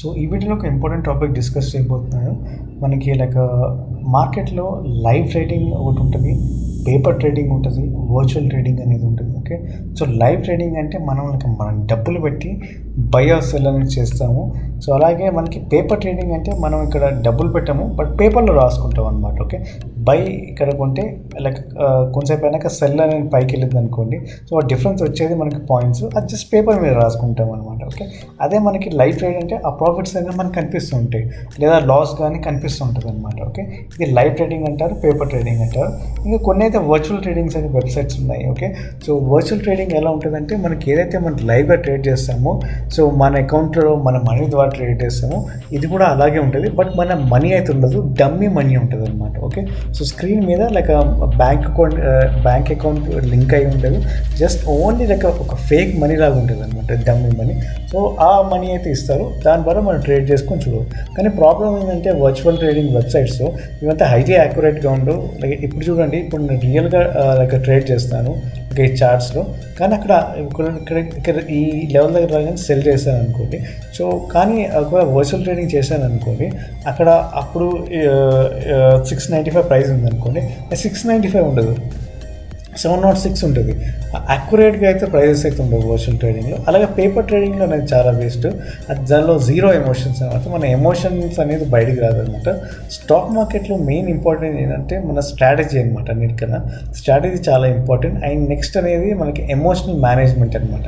So ఈ వీడియోలో ఒక ఇంపార్టెంట్ టాపిక్ డిస్కస్ చేయబోతున్నాను. మనకి లైక్ మార్కెట్లో లైవ్ ట్రేడింగ్ ఒకటి ఉంటుంది, పేపర్ ట్రేడింగ్ ఉంటుంది, వర్చువల్ ట్రేడింగ్ అనేది ఉంటుంది. ఓకే, సో లైవ్ ట్రేడింగ్ అంటే మనం డబ్బులు పెట్టి బై ఆర్ సెల్ అనేది చేస్తాము. సో అలాగే మనకి పేపర్ ట్రేడింగ్ అంటే మనం ఇక్కడ డబ్బులు పెట్టాము బట్ పేపర్లో రాసుకుంటాం అనమాట. ఓకే, బై ఇక్కడ కొంటే లైక్ కొంచెంసేపు అయినాక సెల్ అనేది పైకి వెళ్ళింది అనుకోండి, సో ఆ డిఫరెన్స్ వచ్చేది మనకి పాయింట్స్, అది జస్ట్ పేపర్ మీద రాసుకుంటాం అనమాట. ఓకే, అదే మనకి లైవ్ ట్రేడ్ అంటే ఆ ప్రాఫిట్స్ అనేది మనకు కనిపిస్తూ ఉంటాయి లేదా లాస్ కానీ కనిపిస్తూ ఉంటుంది అనమాట. ఓకే, ఇది లైవ్ ట్రేడింగ్ అంటారు, పేపర్ ట్రేడింగ్ అంటారు. ఇంకా కొన్ని అయితే వర్చువల్ ట్రేడింగ్స్ అనే వెబ్సైట్స్ ఉన్నాయి. ఓకే, సో వర్చువల్ ట్రేడింగ్ ఎలా ఉంటుందంటే మనకి ఏదైతే మనం లైవ్గా ట్రేడ్ చేస్తామో, సో మన అకౌంట్లో మన మనీ ద్వారా ట్రేడ్ చేస్తామో ఇది కూడా అలాగే ఉంటుంది, బట్ మన మనీ అయితే ఉండదు, డమ్మీ మనీ ఉంటుంది అనమాట. ఓకే, సో స్క్రీన్ మీద లైక్ బ్యాంక్ అకౌంట్ లింక్ అయి ఉండదు, జస్ట్ ఓన్లీ లైక్ ఒక ఫేక్ మనీ లాగా ఉంటుంది అనమాట, డమ్మీ మనీ. సో ఆ మనీ అయితే ఇస్తారు, దాని ద్వారా మనం ట్రేడ్ చేసుకొని చూడవు. కానీ ప్రాబ్లం ఏంటంటే వర్చువల్ ట్రేడింగ్ వెబ్సైట్స్ ఇవంతా హైలీ యాక్యురేట్గా ఉండవు. లైక్ ఇప్పుడు చూడండి, ఇప్పుడు నేను రియల్గా లైక్ ట్రేడ్ చేస్తాను ఈ చార్ట్స్లో, కానీ అక్కడ ఇక్కడ ఈ లెవెల్ దగ్గర రాగానే సెల్ చేశాను అనుకోండి. సో కానీ ఒకవేళ వర్చువల్ ట్రేడింగ్ చేశాను అనుకోండి, అక్కడ అప్పుడు 695 ప్రైస్ ఉందనుకోండి, 695 ఉండదు, 706 ఉంటుంది. యాక్యురేట్గా అయితే ప్రైజెస్ అయితే ఉండవు వర్చువల్ ట్రేడింగ్లో. అలాగే పేపర్ ట్రేడింగ్లో అనేది చాలా వేస్ట్, అది దానిలో జీరో ఎమోషన్స్ అనమాట. మన ఎమోషన్స్ అనేది బయటికి రాదనమాట. స్టాక్ మార్కెట్లో మెయిన్ ఇంపార్టెంట్ ఏంటంటే మన స్ట్రాటజీ అనమాట. అన్నిటికన్నా స్ట్రాటజీ చాలా ఇంపార్టెంట్. అండ్ నెక్స్ట్ అనేది మనకి ఎమోషనల్ మేనేజ్మెంట్ అనమాట.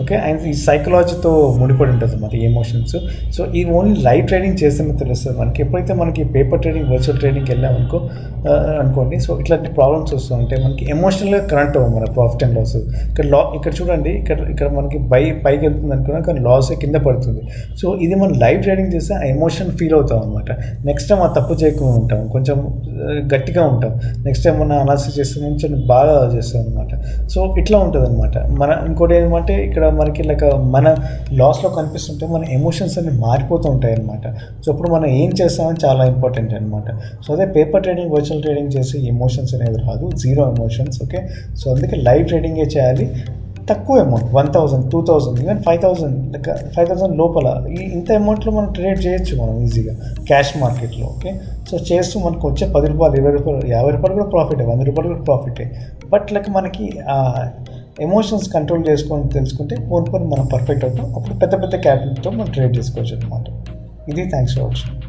ఓకే, అండ్ ఈ సైకలాజీతో ముడిపడి ఉంటుంది అనమాట ఈ ఎమోషన్స్. సో ఈ ఓన్లీ లైవ్ ట్రేడింగ్ చేస్తేనే తెలుస్తుంది మనకి. ఎప్పుడైతే మనకి పేపర్ ట్రేడింగ్ వర్చువల్ ట్రేడింగ్కి వెళ్ళామనుకో అనుకోండి, సో ఇట్లాంటి ప్రాబ్లమ్స్ వస్తూ ఉంటాయి. మనకి ఎమోషనల్గా కనెక్ట్ అవ్వం మన ప్రాఫిట్ అండ్ లాస్. ఇక్కడ చూడండి, ఇక్కడ మనకి పైకి వెళ్తుంది అనుకున్నా కానీ లాస్ కింద పడుతుంది. సో ఇది మనం లైవ్ ట్రేడింగ్ చేస్తే ఆ ఎమోషన్ ఫీల్ అవుతాం అనమాట. నెక్స్ట్ టైం ఆ తప్పు చేయకుండా ఉంటాం, కొంచెం గట్టిగా ఉంటాం. నెక్స్ట్ టైం మన అనాలిసిస్ చేస్తే కొంచెం బాగా చేస్తాం అనమాట. సో ఇట్లా ఉంటుంది అనమాట. ఇంకోటి ఏమంటే ఇక్కడ మనకి లైక్ మన లాస్లో కనిపిస్తుంటే మన ఎమోషన్స్ అన్ని మారిపోతూ ఉంటాయి అనమాట. సో అప్పుడు మనం ఏం చేస్తామని చాలా ఇంపార్టెంట్ అనమాట. సో అదే పేపర్ ట్రేడింగ్ వర్చువల్ ట్రేడింగ్ చేసి ఎమోషన్స్ అనేది రాదు, జీరో ఎమోషన్స్. ఓకే, సో అందుకే లైవ్ ట్రేడింగే చేయాలి. తక్కువ అమౌంట్, 1000, 2000, ఈవెన్ 5000, లైక్ 5000 లోపల ఇంత అమౌంట్లో మనం ట్రేడ్ చేయొచ్చు మనం ఈజీగా క్యాష్ మార్కెట్లో. ఓకే, సో చేస్తూ మనకు వచ్చే 10 రూపాయలు, 20 రూపాయలు, 50 రూపాయలు కూడా ప్రాఫిటే, 100 రూపాయలు కూడా ప్రాఫిటే. బట్ లైక్ మనకి ఎమోషన్స్ కంట్రోల్ చేసుకొని తెలుసుకుంటే పోను మనం పర్ఫెక్ట్ అవుతాం. అప్పుడు పెద్ద క్యాపిటల్తో మనం ట్రేడ్ చేసుకోవచ్చు అనమాట. ఇది థ్యాంక్స్ ఫర్ వాచింగ్.